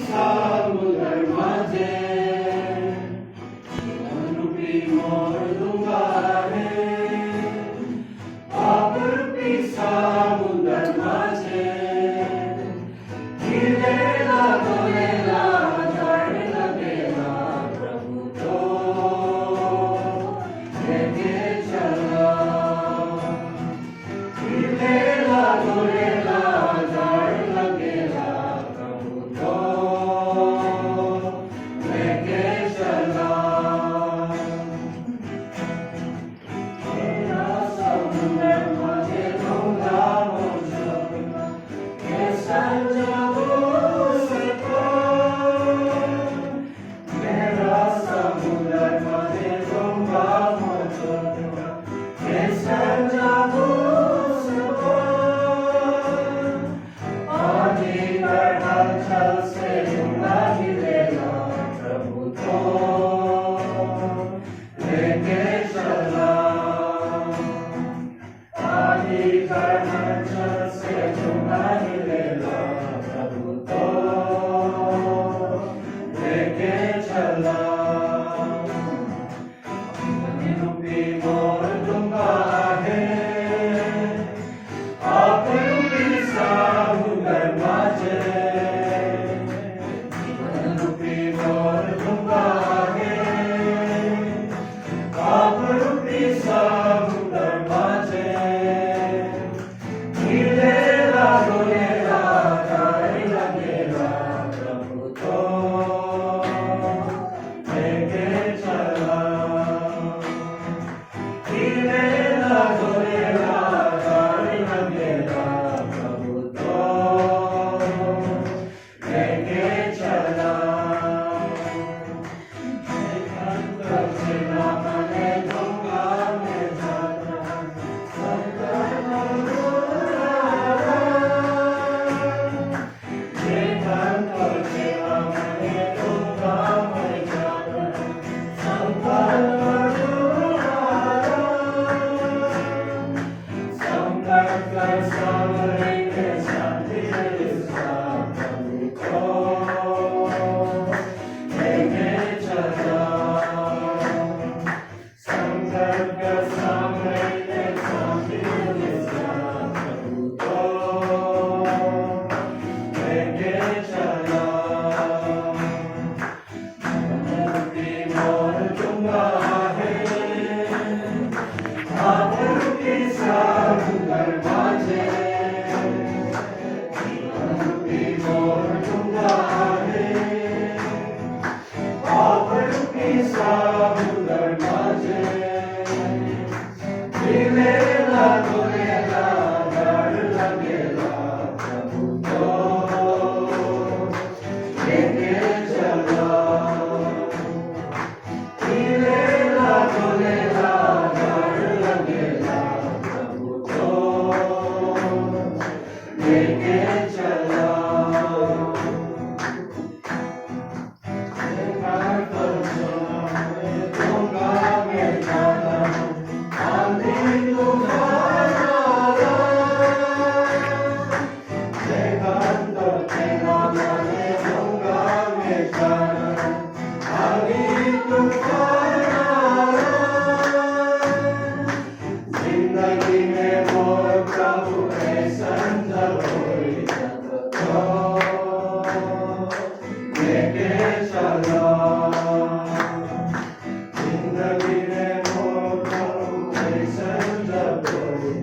समुद्र माझे जीवन रूपी मोर दूंगा है पाप रूपी समुद्र माझे हिलेला डोलेला झाड लगेला प्रभु तो लेके चला हिलेला डोलेला झाड लगेला प्रभु तो लेके चला मेरा समुद्र माझे डोंगा मोजा के संजो सको मेरा समुद्र माझे डोंगा मोजा के संजो सको पानी बढ़ा चल से डूंगा हिलेगा प्रभु तो लेके चला पानी बढ़ा चल से डूंगा हिलेगा प्रभु तो लेके चला जीवन रूपी मोर डूंगा है आप रूपी समुद्र माझे जीवन रूपी मोर डूंगा है आप रूपी समुद्र माझे हिलेला डोलेला झाड लगेला प्रभु तो लेके चला हिलेला डोलेला झाड लगेला प्रभु तो लेके चला चला मने डोंगा में जाता संकर लेखन तो चला मने डोंगा में जाता संकर संकर सामरे के शांति प्रभु को लेके चला संकल्प सामरे के शांति प्रभु को लेके चला रूपी मोर डूंगा है आप रूपी समुद्र माझे जीवन रूपी मोर डूंगा है आप रूपी समुद्र माझे हिलेला डोलेला झाड लगेला प्रभु तो लेके चला हिलेला डोलेला झाड लगेला प्रभु तो लेके चला लेखन तो चला मैं डोंगा में जाता आंधी तूफान आया लेखन तो चला मैं डोंगा में जाता आंधी तूफान आया जिंदगी में मोर प्रभु ऐसा होई तो लेके चला जिंदगी में मोर प्रभु ऐसा होई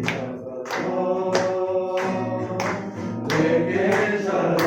तो लेके चला